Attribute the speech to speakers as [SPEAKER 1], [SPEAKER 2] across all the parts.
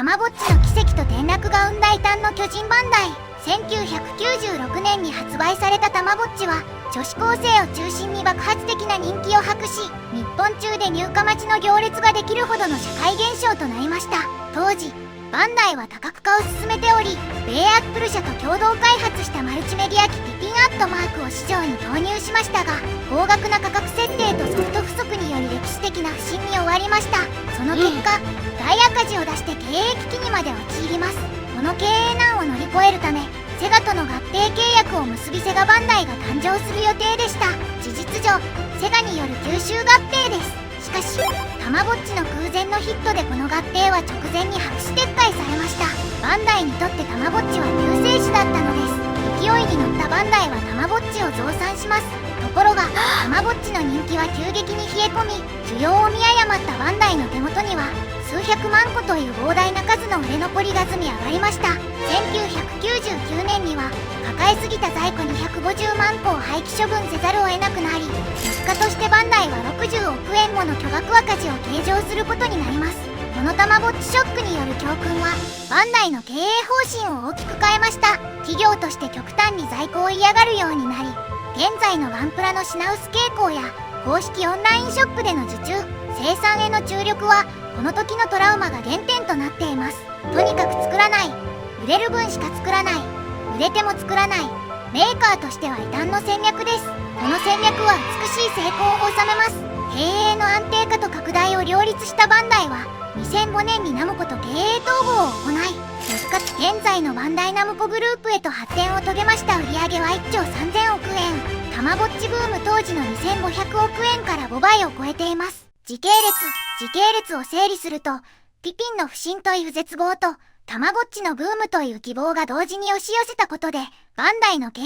[SPEAKER 1] たまごっちの奇跡と転落が生んだ異端の巨人バンダイ。1996年に発売されたたまごっちは女子高生を中心に爆発的な人気を博し、日本中で入荷待ちの行列ができるほどの社会現象となりました。当時バンダイは多角化を進めており、米アップル社と共同開発したマルチメディア機ピピンアットマークを市場に投入しましたが、高額な価格設定とソフト不足により歴史的な不振に終わりました。その結果、大赤字を出して経営危機にまで陥ります。この経営難を乗り越えるため、セガとの合併契約を結びセガバンダイが誕生する予定でした。事実上、セガによる吸収合併です。しかし、たまごっちの空前のヒットでこの合併は直前に白紙撤回されました。バンダイにとってたまごっちは救世主だったのです。勢いに乗ったバンダイはたまごっちを増産します。ところが、たまごっちの人気は急激に冷え込み、需要を見誤ったバンダイの手元には数百万個という膨大な数の売れ残りが積み上がりました。1999年には抱えすぎた在庫250万個を廃棄処分せざるを得なくなり、結果としてバンダイは60億円もの巨額赤字を計上することになります。このたまごっちショックによる教訓は、バンダイの経営方針を大きく変えました。企業として極端に在庫を嫌がるようになり、現在のガンプラの品薄傾向や公式オンラインショップでの受注生産への注力は、この時のトラウマが原点となっています。とにかく作らない、売れる分しか作らない、売れても作らない、メーカーとしては異端の戦略です。この戦略は美しい成功を収めます。経営の安定化と拡大を両立したバンダイは2005年にナムコと経営統合を行い、復活現在のバンダイナムコグループへと発展を遂げました。売上は1兆3000億円、たまごっちブーム当時の2500億円から5倍を超えています。時系列を整理すると、ピピンの不振という絶望とたまごっちのブームという希望が同時に押し寄せたことで、バンダイの経営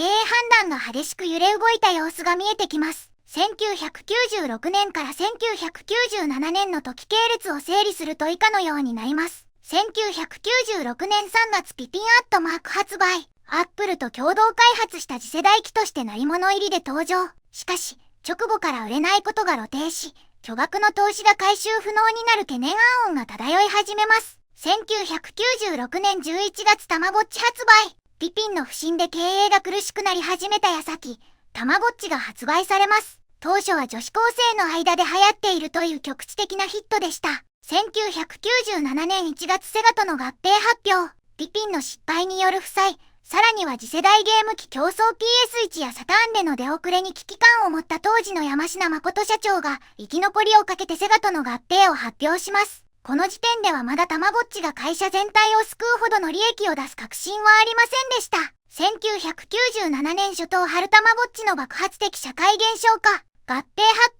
[SPEAKER 1] 判断が激しく揺れ動いた様子が見えてきます。1996年から1997年の時系列を整理すると以下のようになります。1996年3月ピピンアットマーク発売。アップルと共同開発した次世代機として鳴り物入りで登場。しかし、直後から売れないことが露呈し、巨額の投資が回収不能になる懸念暗音が漂い始めます。1996年11月たまごっち発売。ピピンの不振で経営が苦しくなり始めた矢先、たまごっちが発売されます。当初は女子高生の間で流行っているという局地的なヒットでした。1997年1月セガとの合併発表。ピピンの失敗による負債、さらには次世代ゲーム機競争 PS1 やサターンでの出遅れに危機感を持った当時の山科誠社長が生き残りをかけてセガとの合併を発表します。この時点ではまだたまごっちが会社全体を救うほどの利益を出す確信はありませんでした。1997年初頭春たまごっちの爆発的社会現象化。合併発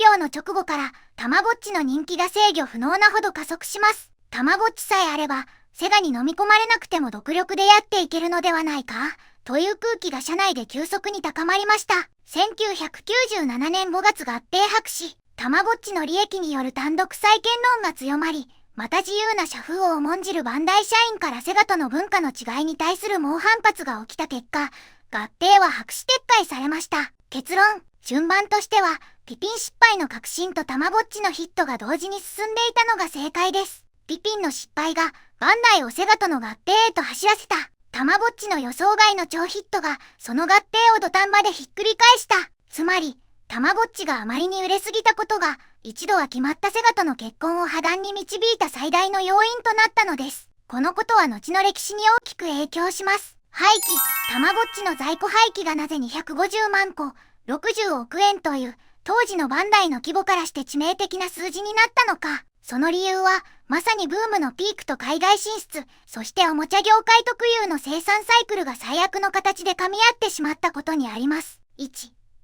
[SPEAKER 1] 表の直後からたまごっちの人気が制御不能なほど加速します。たまごっちさえあればセガに飲み込まれなくても独力でやっていけるのではないかという空気が社内で急速に高まりました。1997年5月合併白紙。たまごっちの利益による単独債権論が強まり、また自由な社風を重んじるバンダイ社員からセガとの文化の違いに対する猛反発が起きた結果、合併は白紙撤回されました。結論、順番としては、ピピン失敗の確信とたまごっちのヒットが同時に進んでいたのが正解です。ピピンの失敗がバンダイをセガとの合併へと走らせた。たまごっちの予想外の超ヒットがその合併を土壇場でひっくり返した。つまり、たまごっちがあまりに売れすぎたことが一度は決まったセガとの結婚を破談に導いた最大の要因となったのです。このことは後の歴史に大きく影響します。廃棄。たまごっちの在庫廃棄がなぜ250万個、60億円という当時のバンダイの規模からして致命的な数字になったのか。その理由は、まさにブームのピークと海外進出、そしておもちゃ業界特有の生産サイクルが最悪の形で噛み合ってしまったことにあります。1、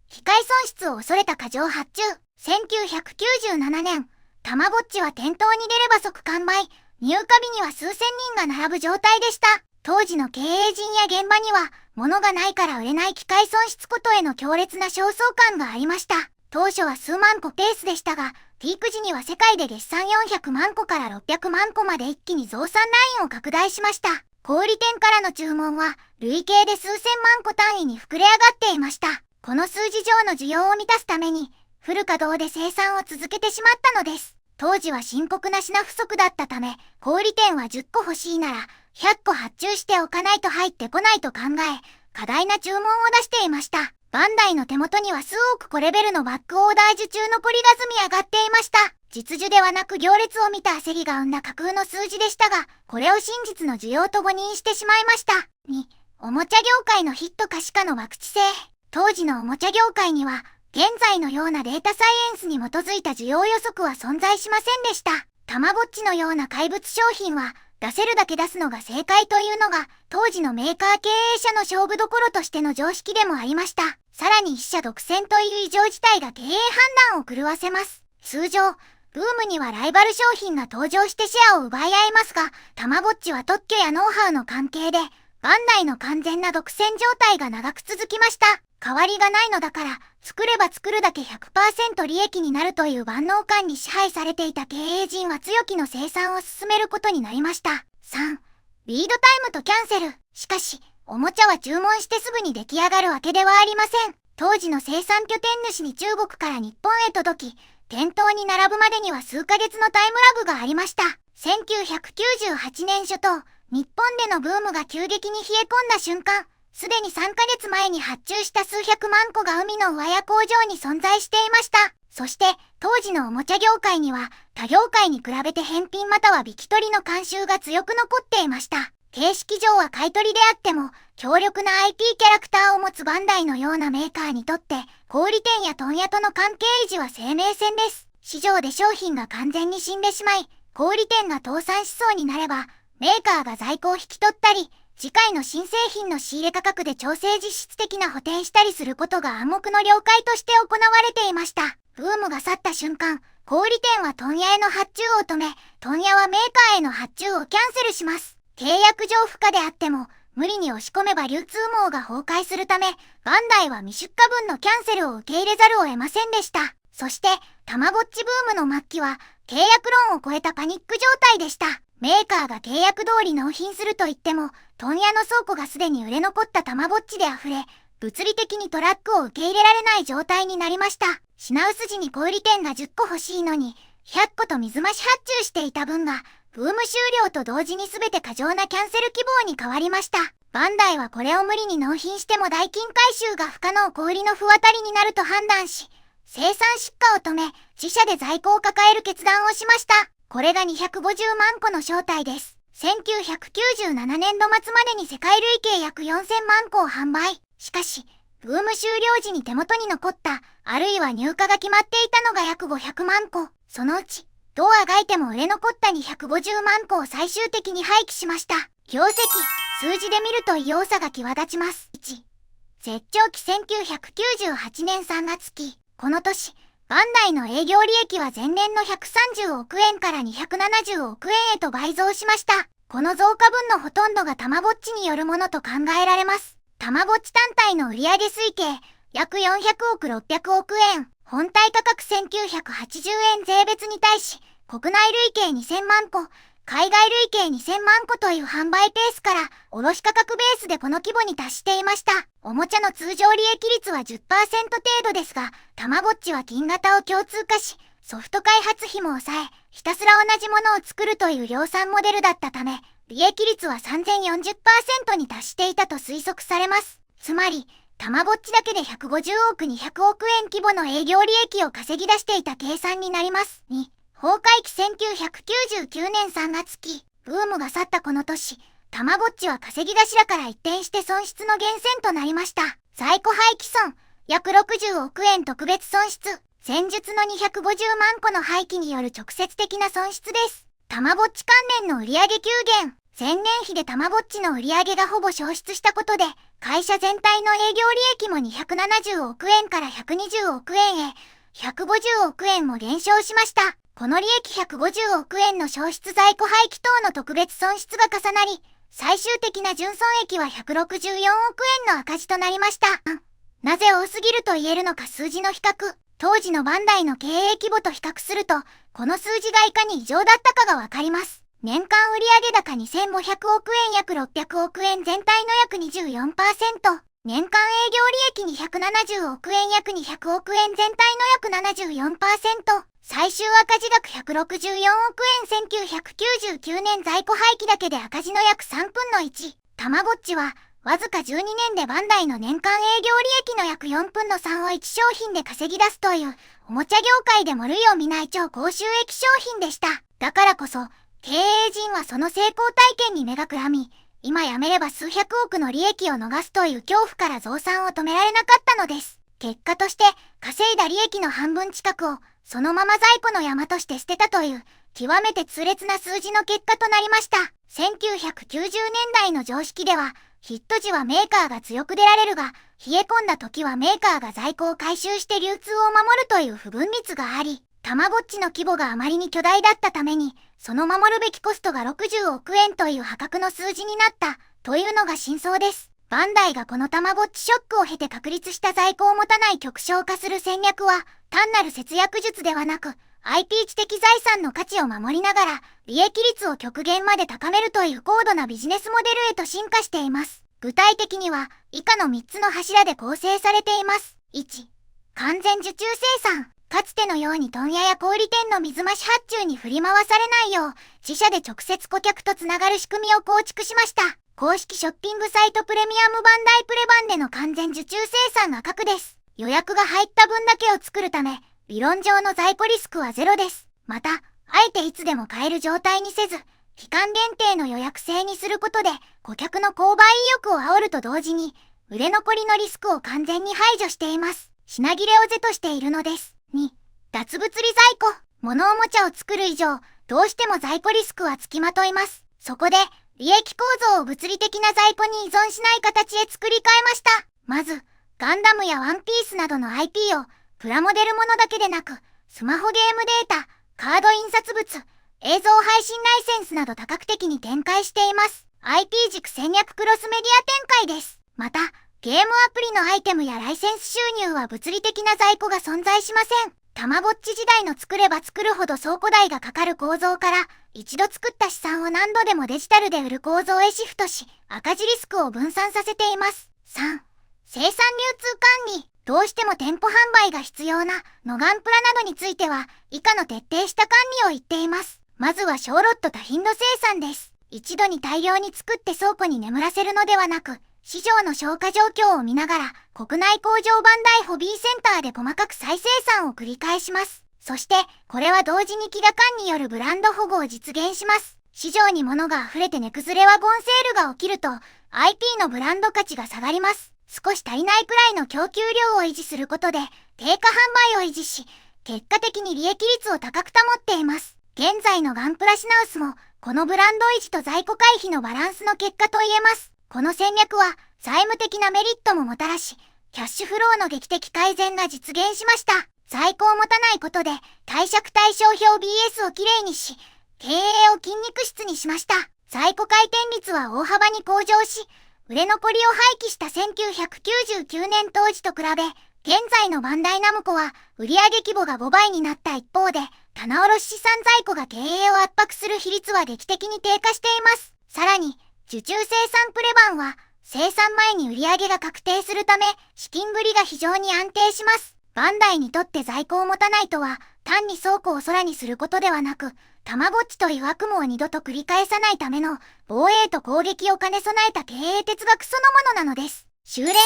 [SPEAKER 1] 機械損失を恐れた過剰発注。1997年、たまごっちは店頭に出れば即完売、入荷日には数千人が並ぶ状態でした。当時の経営陣や現場には、物がないから売れない機械損失ことへの強烈な焦燥感がありました。当初は数万個ペースでしたが、ピーク時には世界で月産400万個から600万個まで一気に増産ラインを拡大しました。小売店からの注文は、累計で数千万個単位に膨れ上がっていました。この数字上の需要を満たすために、フル稼働で生産を続けてしまったのです。当時は深刻な品不足だったため、小売店は10個欲しいなら100個発注しておかないと入ってこないと考え、過大な注文を出していました。バンダイの手元には数億個レベルのバックオーダー受注残りが積み上がっていました。実需ではなく行列を見た焦りが生んだ架空の数字でしたが、これを真実の需要と誤認してしまいました。2、おもちゃ業界のヒット可視化の博打性。当時のおもちゃ業界には、現在のようなデータサイエンスに基づいた需要予測は存在しませんでした。たまごっちのような怪物商品は、出せるだけ出すのが正解というのが、当時のメーカー経営者の勝負どころとしての常識でもありました。さらに一社独占という異常事態が経営判断を狂わせます。通常、ブームにはライバル商品が登場してシェアを奪い合いますが、たまごっちは特許やノウハウの関係で、バンダイの完全な独占状態が長く続きました。代わりがないのだから、作れば作るだけ 100% 利益になるという万能感に支配されていた経営陣は強気の生産を進めることになりました。3、リードタイムとキャンセル。しかし、おもちゃは注文してすぐに出来上がるわけではありません。当時の生産拠点主に中国から日本へ届き、店頭に並ぶまでには数ヶ月のタイムラグがありました。1998年初頭、日本でのブームが急激に冷え込んだ瞬間、すでに3ヶ月前に発注した数百万個が海の上や工場に存在していました。そして、当時のおもちゃ業界には、他業界に比べて返品または引き取りの慣習が強く残っていました。形式上は買い取りであっても、強力な IP キャラクターを持つバンダイのようなメーカーにとって、小売店や問屋との関係維持は生命線です。市場で商品が完全に死んでしまい、小売店が倒産しそうになれば、メーカーが在庫を引き取ったり、次回の新製品の仕入れ価格で調整実質的な補填したりすることが暗黙の了解として行われていました。ブームが去った瞬間、小売店は問屋への発注を止め、問屋はメーカーへの発注をキャンセルします。契約上不可であっても、無理に押し込めば流通網が崩壊するため、バンダイは未出荷分のキャンセルを受け入れざるを得ませんでした。そして、たまごっちブームの末期は、契約論を超えたパニック状態でした。メーカーが契約通り納品すると言っても、問屋の倉庫がすでに売れ残ったたまごっちで溢れ、物理的にトラックを受け入れられない状態になりました。品薄時に小売店が10個欲しいのに、100個と水増し発注していた分が、ブーム終了と同時に全て過剰なキャンセル希望に変わりました。バンダイはこれを無理に納品しても代金回収が不可能小売りの不渡りになると判断し、生産出荷を止め、自社で在庫を抱える決断をしました。これが250万個の正体です。1997年度末までに世界累計約4000万個を販売。しかし、ブーム終了時に手元に残った、あるいは入荷が決まっていたのが約500万個。そのうち、どうあがいても売れ残った250万個を最終的に廃棄しました。業績、数字で見ると異様さが際立ちます。1、絶頂期1998年3月期。この年、バンダイの営業利益は前年の130億円から270億円へと倍増しました。この増加分のほとんどがたまごっちによるものと考えられます。たまごっち単体の売上推計、約400億600億円。本体価格1980円税別に対し、国内累計2000万個、海外累計2000万個という販売ペースから、卸価格ベースでこの規模に達していました。おもちゃの通常利益率は 10% 程度ですが、たまごっちは金型を共通化し、ソフト開発費も抑え、ひたすら同じものを作るという量産モデルだったため、利益率は3040% に達していたと推測されます。つまり、たまごっちだけで150億200億円規模の営業利益を稼ぎ出していた計算になります。2、崩壊期1999年3月期、ブームが去ったこの年、たまごっちは稼ぎ頭から一転して損失の源泉となりました。在庫廃棄損、約60億円特別損失、前述の250万個の廃棄による直接的な損失です。たまごっち関連の売上急減、前年比でたまごっちの売上がほぼ消失したことで、会社全体の営業利益も270億円から120億円へ、150億円も減少しました。この利益150億円の消失在庫廃棄等の特別損失が重なり、最終的な純損益は164億円の赤字となりました。なぜ多すぎると言えるのか数字の比較。当時のバンダイの経営規模と比較すると、この数字がいかに異常だったかがわかります。年間売上高2500億円約600億円全体の約 24%。年間営業利益270億円約200億円全体の約 74%。最終赤字額164億円。1999年在庫廃棄だけで赤字の約3分の1。たまごっちはわずか12年でバンダイの年間営業利益の約4分の3を1商品で稼ぎ出すという、おもちゃ業界でも類を見ない超高収益商品でした。だからこそ経営陣はその成功体験に目がくらみ、今やめれば数百億の利益を逃すという恐怖から増産を止められなかったのです。結果として稼いだ利益の半分近くをそのまま在庫の山として捨てたという極めて痛烈な数字の結果となりました。1990年代の常識ではヒット時はメーカーが強く出られるが、冷え込んだ時はメーカーが在庫を回収して流通を守るという不分率があり、たまごっちの規模があまりに巨大だったために、その守るべきコストが60億円という破格の数字になったというのが真相です。バンダイがこのたまごっちショックを経て確立した在庫を持たない極小化する戦略は、単なる節約術ではなく、IP 知的財産の価値を守りながら、利益率を極限まで高めるという高度なビジネスモデルへと進化しています。具体的には、以下の3つの柱で構成されています。1、完全受注生産。かつてのように問屋や小売店の水増し発注に振り回されないよう、自社で直接顧客とつながる仕組みを構築しました。公式ショッピングサイトプレミアムバンダイプレバンでの完全受注生産が確です。予約が入った分だけを作るため、理論上の在庫リスクはゼロです。また、あえていつでも買える状態にせず、期間限定の予約制にすることで、顧客の購買意欲を煽ると同時に、売れ残りのリスクを完全に排除しています。品切れを是としているのです。2、脱物理在庫。物おもちゃを作る以上、どうしても在庫リスクはつきまといます。そこで、利益構造を物理的な在庫に依存しない形へ作り変えました。まず、ガンダムやワンピースなどの IP を、プラモデルものだけでなく、スマホゲームデータ、カード印刷物、映像配信ライセンスなど多角的に展開しています。IP 軸戦略クロスメディア展開です。また、ゲームアプリのアイテムやライセンス収入は物理的な在庫が存在しません。たまごっち時代の作れば作るほど倉庫代がかかる構造から、一度作った資産を何度でもデジタルで売る構造へシフトし、赤字リスクを分散させています。3、生産流通管理。どうしても店舗販売が必要なノガンプラなどについては、以下の徹底した管理を言っています。まずは小ロット多頻度生産です。一度に大量に作って倉庫に眠らせるのではなく、市場の消化状況を見ながら、国内工場バンダイホビーセンターで細かく再生産を繰り返します。そして、これは同時に飢餓感によるブランド保護を実現します。市場に物が溢れて値崩れワゴンセールが起きると、IP のブランド価値が下がります。少し足りないくらいの供給量を維持することで、定価販売を維持し、結果的に利益率を高く保っています。現在のガンプラ品薄も、このブランド維持と在庫回避のバランスの結果と言えます。この戦略は、債務的なメリットももたらし、キャッシュフローの劇的改善が実現しました。在庫を持たないことで、貸借対照表 BS をきれいにし、経営を筋肉質にしました。在庫回転率は大幅に向上し、売れ残りを廃棄した1999年当時と比べ、現在のバンダイナムコは売上規模が5倍になった一方で、棚卸資産在庫が経営を圧迫する比率は劇的に低下しています。さらに、受注生産プレバンは、生産前に売上が確定するため、資金繰りが非常に安定します。バンダイにとって在庫を持たないとは、単に倉庫を空にすることではなく、たまごっちという悪夢を二度と繰り返さないための、防衛と攻撃を兼ね備えた経営哲学そのものなのです。修練進化。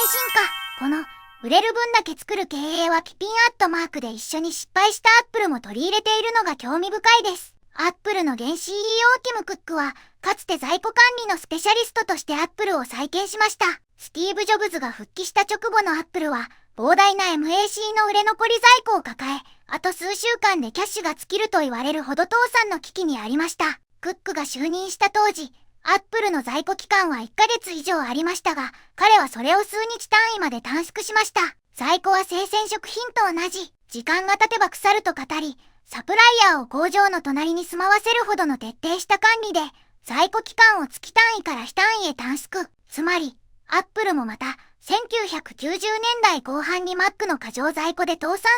[SPEAKER 1] この、売れる分だけ作る経営はピピンアットマークで一緒に失敗したアップルも取り入れているのが興味深いです。アップルの現 CEO ティム・クックは、かつて在庫管理のスペシャリストとしてアップルを再建しました。スティーブ・ジョブズが復帰した直後のアップルは、膨大な MAC の売れ残り在庫を抱え、あと数週間でキャッシュが尽きると言われるほど倒産の危機にありました。クックが就任した当時、アップルの在庫期間は1ヶ月以上ありましたが、彼はそれを数日単位まで短縮しました。在庫は生鮮食品と同じ、時間が経てば腐ると語り、サプライヤーを工場の隣に住まわせるほどの徹底した管理で、在庫期間を月単位から日単位へ短縮。つまり、アップルもまた、1990年代後半に Mac の過剰在庫で倒産寸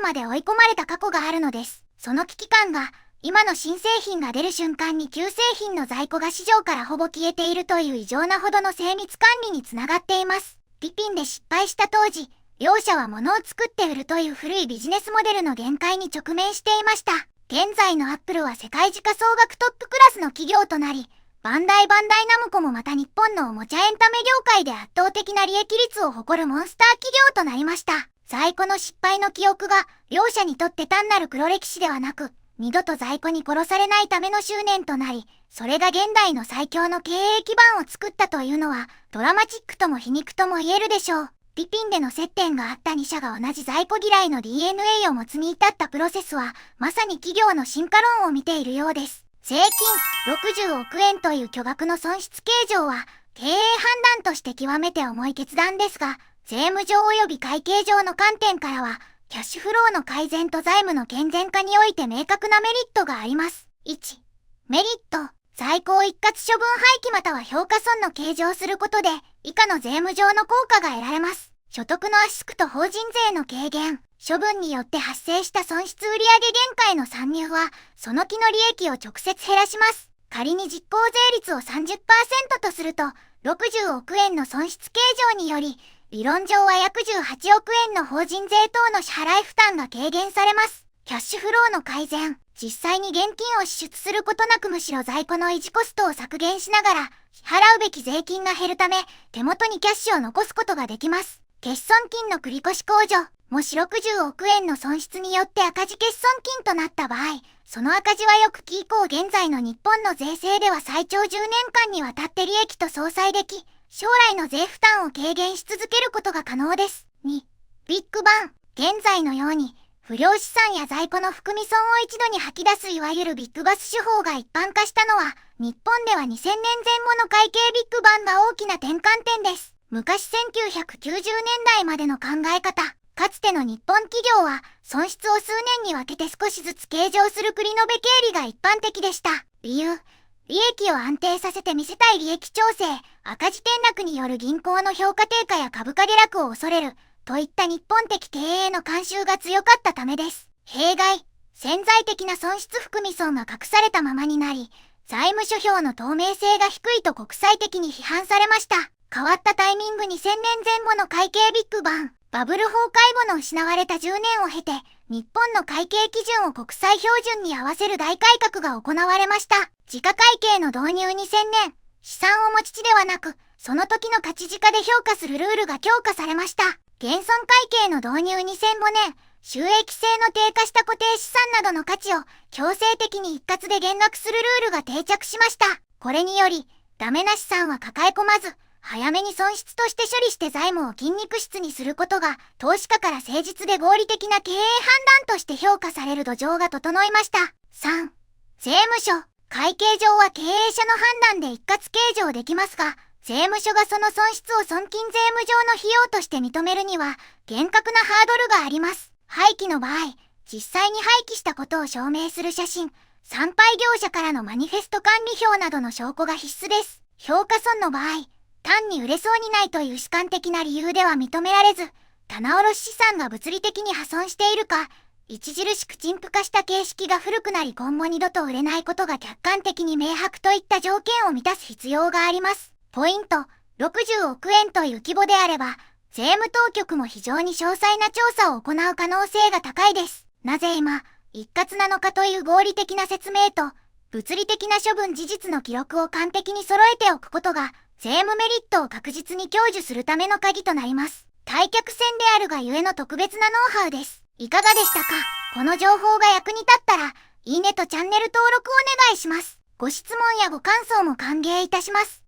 [SPEAKER 1] 前まで追い込まれた過去があるのです。その危機感が、今の新製品が出る瞬間に旧製品の在庫が市場からほぼ消えているという異常なほどの精密管理につながっています。ピピンで失敗した当時、両社は物を作って売るという古いビジネスモデルの限界に直面していました。現在のアップルは世界時価総額トップクラスの企業となり、バンダイナムコもまた日本のおもちゃエンタメ業界で圧倒的な利益率を誇るモンスター企業となりました。在庫の失敗の記憶が両社にとって単なる黒歴史ではなく、二度と在庫に殺されないための執念となり、それが現代の最強の経営基盤を作ったというのは、ドラマチックとも皮肉とも言えるでしょう。ピピンでの接点があった2社が同じ在庫嫌いの DNA を持つに至ったプロセスは、まさに企業の進化論を見ているようです。税金60億円という巨額の損失計上は、経営判断として極めて重い決断ですが、税務上及び会計上の観点からは、キャッシュフローの改善と財務の健全化において明確なメリットがあります。1、メリット。在庫を一括処分廃棄または評価損の計上することで、以下の税務上の効果が得られます。所得の圧縮と法人税の軽減。処分によって発生した損失売上限界の参入は、その期の利益を直接減らします。仮に実効税率を 30% とすると、60億円の損失計上により、理論上は約18億円の法人税等の支払い負担が軽減されます。キャッシュフローの改善。実際に現金を支出することなくむしろ在庫の維持コストを削減しながら、支払うべき税金が減るため、手元にキャッシュを残すことができます。欠損金の繰越控除。もし60億円の損失によって赤字欠損金となった場合、その赤字は翌期以降現在の日本の税制では最長10年間にわたって利益と相殺でき、将来の税負担を軽減し続けることが可能です。2、ビッグバン。現在のように、不良資産や在庫の含み損を一度に吐き出すいわゆるビッグバス手法が一般化したのは、日本では2000年前後の会計ビッグバンが大きな転換点です。昔1990年代までの考え方、かつての日本企業は損失を数年に分けて少しずつ計上する繰り延べ経理が一般的でした。理由、利益を安定させて見せたい利益調整、赤字転落による銀行の評価低下や株価下落を恐れる、といった日本的経営の慣習が強かったためです。弊害、潜在的な損失含み損が隠されたままになり、財務諸表の透明性が低いと国際的に批判されました。変わったタイミング2000年前後の会計ビッグバン、バブル崩壊後の失われた10年を経て、日本の会計基準を国際標準に合わせる大改革が行われました。時価会計の導入2000年、資産を持ち地ではなく、その時の価値時価で評価するルールが強化されました。減損会計の導入2005年、収益性の低下した固定資産などの価値を強制的に一括で減額するルールが定着しました。これにより、ダメな資産は抱え込まず、早めに損失として処理して財務を筋肉質にすることが、投資家から誠実で合理的な経営判断として評価される土壌が整いました。3、税務署。会計上は経営者の判断で一括計上できますが、税務署がその損失を損金税務上の費用として認めるには、厳格なハードルがあります。廃棄の場合、実際に廃棄したことを証明する写真、参拝業者からのマニフェスト管理表などの証拠が必須です。評価損の場合、単に売れそうにないという主観的な理由では認められず、棚卸資産が物理的に破損しているか、著しく陳腐化した形式が古くなり今後二度と売れないことが客観的に明白といった条件を満たす必要があります。ポイント、60億円という規模であれば、税務当局も非常に詳細な調査を行う可能性が高いです。なぜ今、一括なのかという合理的な説明と、物理的な処分事実の記録を完璧に揃えておくことが、税務メリットを確実に享受するための鍵となります。退却戦であるがゆえの特別なノウハウです。いかがでしたか？この情報が役に立ったら、いいねとチャンネル登録お願いします。ご質問やご感想も歓迎いたします。